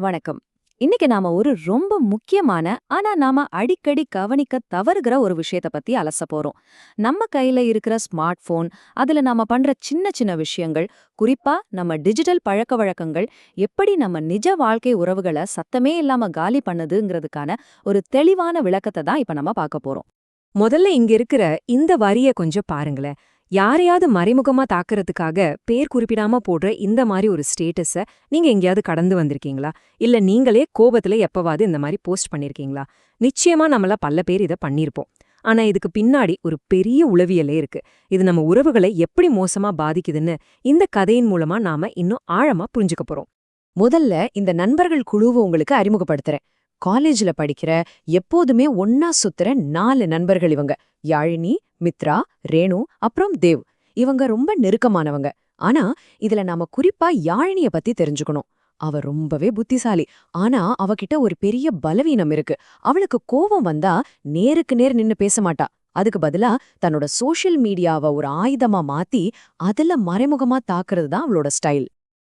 வணக்கம். இன்னைக்கு நாம ஒரு ரொம்ப முக்கியமான ஆனா நாம அடிக்கடி கவனிக்க தவறுகிற ஒரு விஷயத்த பத்தி அலச போறோம். நம்ம கையில இருக்கிற ஸ்மார்ட் போன், அதுல நாம பண்ற சின்ன சின்ன விஷயங்கள், குறிப்பா நம்ம டிஜிட்டல் பழக்க வழக்கங்கள் எப்படி நம்ம நிஜ வாழ்க்கை உறவுகளை சத்தமே இல்லாம காலி பண்ணுதுங்கிறதுக்கான ஒரு தெளிவான விளக்கத்தை தான் இப்ப நம்ம பார்க்க போறோம். முதல்ல இங்க இருக்கிற இந்த வரிய கொஞ்சம் பாருங்களேன். யாரையாவது மறைமுகமா தாக்குறதுக்காக பேர் குறிப்பிடாம போடுற இந்த மாதிரி ஒரு ஸ்டேட்டஸ நீங்க எங்கேயாவது கடந்து வந்திருக்கீங்களா? இல்ல நீங்களே கோபத்துல எப்பவாவது இந்த மாதிரி போஸ்ட் பண்ணிருக்கீங்களா? நிச்சயமா நம்மள பல பேர் இத பண்ணிருப்போம். ஆனா இதுக்கு பின்னாடி ஒரு பெரிய உளவியலே இருக்கு. இது நம்ம உறவுகளை எப்படி மோசமா பாதிக்குதுன்னு இந்த கதையின் மூலமா நாம இன்னும் ஆழமா புரிஞ்சுக்க போறோம். முதல்ல இந்த நண்பர்கள் குழுவை உங்களுக்கு அறிமுகப்படுத்துறேன். காலேஜ்ல படிக்கிற எப்போதுமே ஒன்னா சுத்துற 4 நண்பர்கள் இவங்க. யாழினி, மித்ரா, ரேணு, அப்புறம் தேவ். இவங்க ரொம்ப நெருக்கமானவங்க. ஆனா இதுல நாம குறிப்பா யாழினிய பத்தி தெரிஞ்சுக்கணும். அவ ரொம்பவே புத்திசாலி. ஆனா அவகிட்ட ஒரு பெரிய பலவீனம் இருக்கு. அவளுக்கு கோபம் வந்தா நேருக்கு நேர் நின்னு பேச மாட்டா. அதுக்கு பதிலா தன்னோட சோஷியல் மீடியாவை ஒரு ஆயுதமா மாத்தி அதுல மறைமுகமா தாக்குறது தான் அவளோட ஸ்டைல்.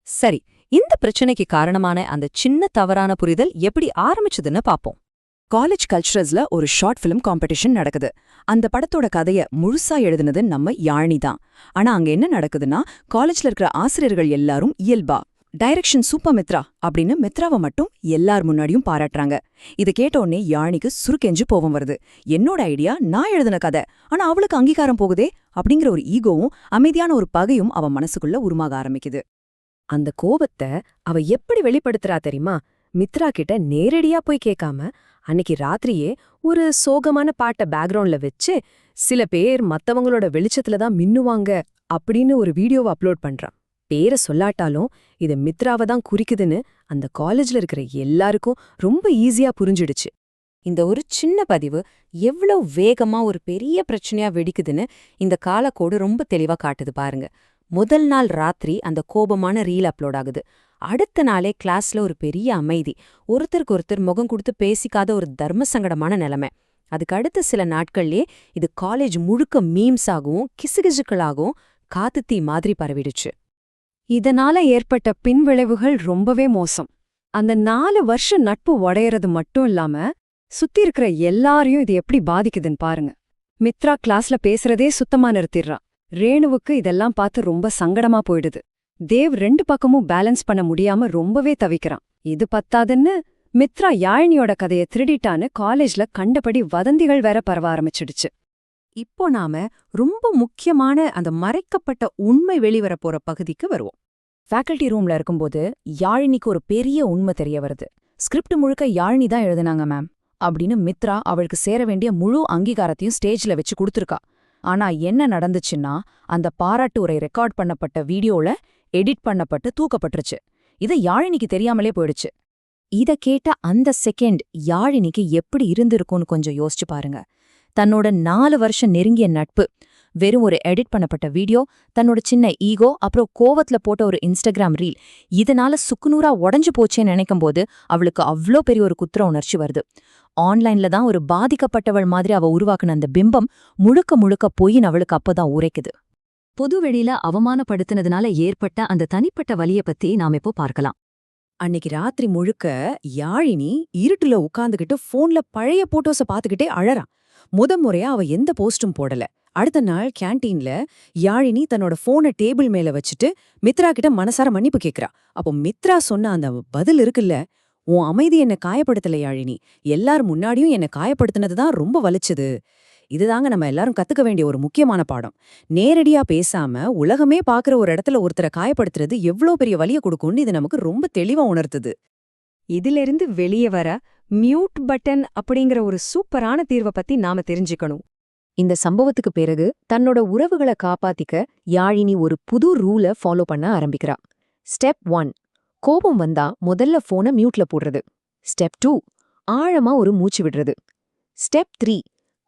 சரி, இந்த பிரச்சனைக்கு காரணமான அந்த சின்ன தவறான புரிதல் எப்படி ஆரம்பிச்சதுன்னு பாப்போம். காலேஜ் கல்ச்சரல்ஸ்ல ஒரு ஷார்ட் ஃபிலிம் காம்படிஷன் நடக்குது. அந்த படத்தோட கதைய முழுசா எழுதுனது நம்ம யாழினி தான். ஆனா அங்க என்ன நடக்குதுன்னா, காலேஜ்ல இருக்கிற ஆசிரியர்கள் எல்லாரும் இயல்பா டைரக்ஷன் சூப்பர் மித்ரா அப்படின்னு மித்ராவை மட்டும் எல்லார் முன்னாடியும் பாராட்டுறாங்க. இதை கேட்ட உடனே யாழினிக்கு சுருக்கெஞ்சு கோபம் வருது. என்னோட ஐடியா, நான் எழுதின கதை, ஆனா அவளுக்கு அங்கீகாரம் போகுதே அப்படிங்கிற ஒரு ஈகோவும் அமைதியான ஒரு பகையும் அவ மனசுக்குள்ள உருமாக ஆரம்பிக்குது. அந்த கோபத்தை அவ எப்படி வெளிப்படுத்துறா தெரியுமா? மித்ரா கிட்ட நேரடியா போய் கேட்காம அன்னைக்கு ராத்திரியே ஒரு சோகமான பாட்டை பேக்ரவுண்ட்ல வச்சு, சில பேர் மத்தவங்களோட வெளிச்சத்துல தான் மின்னுவாங்க அப்படின்னு ஒரு வீடியோவை அப்லோட் பண்றான். பேரை சொல்லாட்டாலும் இது மித்ராவை தான் குறிக்குதுன்னு அந்த காலேஜ்ல இருக்கிற எல்லாருக்கும் ரொம்ப ஈஸியா புரிஞ்சிடுச்சு. இந்த ஒரு சின்ன பதிவு எவ்வளவு வேகமா ஒரு பெரிய பிரச்சனையா வெடிக்குதுன்னு இந்த காலக்கோடு ரொம்ப தெளிவா காட்டுது பாருங்க. முதல் நாள் ராத்திரி அந்த கோபமான ரீல் அப்லோட் ஆகுது. அடுத்த நாளே கிளாஸ்ல ஒரு பெரிய அமைதி, ஒருத்தருக்கு ஒருத்தர் முகம் கொடுத்து பேசிக்காத ஒரு தர்ம சங்கடமான நிலைமை. அதுக்கு அடுத்த சில நாட்கள்லயே இது காலேஜ் முழுக்க மீம்ஸாகவும் கிசுகிசுக்களாகவும் காத்துத்தீ மாதிரி பரவிடுச்சு. இதனால ஏற்பட்ட பின்விளைவுகள் ரொம்பவே மோசம். அந்த 4 வருஷம் நட்பு உடையறது மட்டும் இல்லாம சுத்தி இருக்கிற எல்லாரையும் இது எப்படி பாதிக்குதுன்னு பாருங்க. மித்ரா கிளாஸ்ல பேசுறதே சுத்தமா நிறுத்திடுறா. ரேணுவுக்கு இதெல்லாம் பார்த்து ரொம்ப சங்கடமா போயிடுது. தேவ் 2 பக்கமும் பேலன்ஸ் பண்ண முடியாம ரொம்பவே தவிக்கிறான். இது பத்தாதுன்னு மித்ரா யாழினியோட கதையை திருடிட்டான்னு காலேஜ்ல கண்டபடி வதந்திகள் வேற பரவ ஆரம்பிச்சிடுச்சு. இப்போ நாம ரொம்ப முக்கியமான அந்த மறைக்கப்பட்ட உண்மை வெளிவர போற பகுதிக்கு வருவோம். ஃபேக்கல்டி ரூம்ல இருக்கும்போது யாழினிக்கு ஒரு பெரிய உண்மை தெரிய வருது. ஸ்கிரிப்ட் முழுக்க யாழினி தான் எழுதுனாங்க மேம் அப்படின்னு மித்ரா அவளுக்கு சேர வேண்டிய முழு அங்கீகாரத்தையும் ஸ்டேஜ்ல வச்சு கொடுத்துருக்கா. ஆனா என்ன நடந்துச்சுன்னா, அந்த பாராட்டு உரை ரெக்கார்ட் பண்ணப்பட்ட வீடியோல எடிட் பண்ணப்பட்டு தூக்கப்பட்டுருச்சு. இத யாழினிக்கு தெரியாமலே போயிடுச்சு. இத கேட்ட அந்த செகண்ட் யாழினிக்கு எப்படி இருந்திருக்கும்னு கொஞ்சம் யோசிச்சு பாருங்க. தன்னோட 4 வருஷம் நெருங்கிய நட்பு வெறும் ஒரு எடிட் பண்ணப்பட்ட வீடியோ, தன்னோட சின்ன ஈகோ, அப்புறம் கோவத்துல போட்ட ஒரு இன்ஸ்டாகிராம் ரீல், இதனால சுக்குநூறா உடஞ்சு போச்சேன்னு நினைக்கும்போது அவளுக்கு அவ்ளோ பெரிய ஒரு குற்ற உணர்ச்சி வருது. ஆன்லைன்ல தான் ஒரு பாதிக்கப்பட்டவள் மாதிரி அவ உருவாக்குன அந்த பிம்பம் முழுக்க முழுக்க பொய்ன்னு அவளுக்கு அப்பதான் உரைக்குது. பொது வெளியில அவமானப்படுத்தினதுனால ஏற்பட்ட அந்த தனிப்பட்ட வலிய பத்தி நாம இப்போ பார்க்கலாம். அன்னைக்கு ராத்திரி முழுக்க யாழினி இருட்டுல உட்கார்ந்துகிட்டு போன்ல பழைய போட்டோஸ பாத்துக்கிட்டே அழறான். முறையா அவ எந்த போஸ்டும் போடல. அடுத்த நாள் கேன்டீன்ல யாழினி தன்னோட போனை டேபிள் மேல வச்சுட்டு மித்ரா கிட்ட மனசார மன்னிப்பு கேக்குறா. அப்போ மித்ரா சொன்ன அந்த பதில் இருக்குல்ல, உன் அமைதி என்ன காயப்படுத்தல யாழினி, எல்லார் முன்னாடியும் என்ன காயப்படுத்தினதுதான் ரொம்ப வலிச்சது. இதுதாங்க நம்ம எல்லாரும் கத்துக்க வேண்டிய ஒரு முக்கியமான பாடம். நேரடியா பேசாம உலகமே பாக்குற ஒரு இடத்துல ஒருத்தரை காயப்படுத்துறது எவ்வளவு பெரிய வலிய கொடுக்கும்னு இது நமக்கு ரொம்ப தெளிவா உணர்த்துது. இதிலிருந்து வெளியே வர மியூட் பட்டன் அப்படிங்கிற ஒரு சூப்பரான தீர்வை பத்தி நாம தெரிஞ்சுக்கணும். இந்த சம்பவத்துக்கு பிறகு தன்னோட உறவுகளை காப்பாத்திக்க யாழினி ஒரு புது ரூலை ஃபாலோ பண்ண ஆரம்பிக்கிறா. ஸ்டெப் 1, கோபம் வந்தா முதல்ல போனை மியூட்ல போடுறது. ஸ்டெப் 2, ஆழமா ஒரு மூச்சு விடுறது. ஸ்டெப் 3,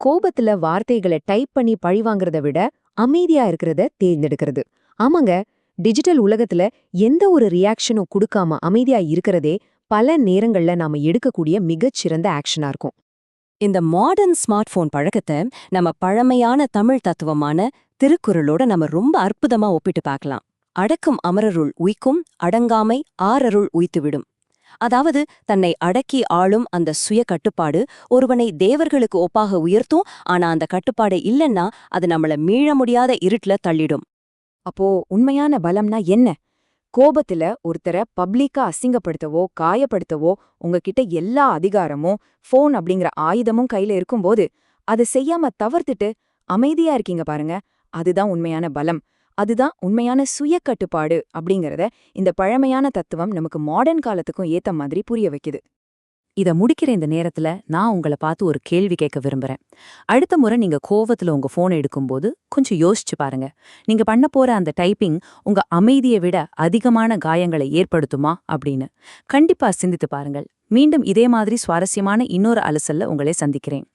கோபத்துல வார்த்தைகளை டைப் பண்ணி பழிவாங்கிறத விட அமைதியா இருக்கிறத தேர்ந்தெடுக்கிறது. ஆமாங்க, டிஜிட்டல் உலகத்துல எந்த ஒரு ரியாக்ஷனும் கொடுக்காம அமைதியா இருக்கிறதே பல நேரங்கள்ல நாம எடுக்கக்கூடிய மிகச்சிறந்த ஆக்ஷனா இருக்கும். இந்த மாடர்ன் ஸ்மார்ட் போன் பழக்கத்தை நம்ம பழமையான தமிழ் தத்துவமான திருக்குறளோட நம்ம ரொம்ப அற்புதமா ஒப்பிட்டு பார்க்கலாம். அடக்கும் அமரருள் உய்க்கும், அடங்காமை ஆரருள் உய்த்துவிடும். அதாவது தன்னை அடக்கி ஆளும் அந்த சுய கட்டுப்பாடு ஒருவனை தேவர்களுக்கு ஒப்பாக உயர்த்தும். ஆனா அந்த கட்டுப்பாடு இல்லைன்னா அது நம்மள மீள முடியாத இருட்டுல தள்ளிடும். அப்போ உண்மையான பலம்னா என்ன? கோபத்துல ஒருத்தரை பப்ளிக்கா அசிங்கப்படுத்தவோ காயப்படுத்தவோ உங்ககிட்ட எல்லா அதிகாரமும் ஃபோன் அப்படிங்கிற ஆயுதமும் கையில இருக்கும்போது அதை செய்யாம தவிர்த்துட்டு அமைதியா இருக்கீங்க பாருங்க, அதுதான் உண்மையான பலம். அதுதான் உண்மையான சுய கட்டுப்பாடு அப்படிங்கறத இந்த பழமையான தத்துவம் நமக்கு மாடர்ன் காலத்துக்கும் ஏத்த மாதிரி புரிய வைக்குது. இத முடிக்கிற இந்த நேரத்துல நான் உங்களை பார்த்து ஒரு கேள்வி கேட்க விரும்புறேன். அடுத்த முறை நீங்க கோவத்துல உங்க போனை எடுக்கும்போது கொஞ்சம் யோசிச்சு பாருங்க. நீங்க பண்ண போற அந்த டைப்பிங் உங்க அமைதியை விட அதிகமான காயங்களை ஏற்படுத்துமா அப்படின்னு. கண்டிப்பா சிந்தித்து பாருங்கள். மீண்டும் இதே மாதிரி சுவாரஸ்யமான இன்னொரு அலசல்ல உங்களை சந்திக்கிறேன்.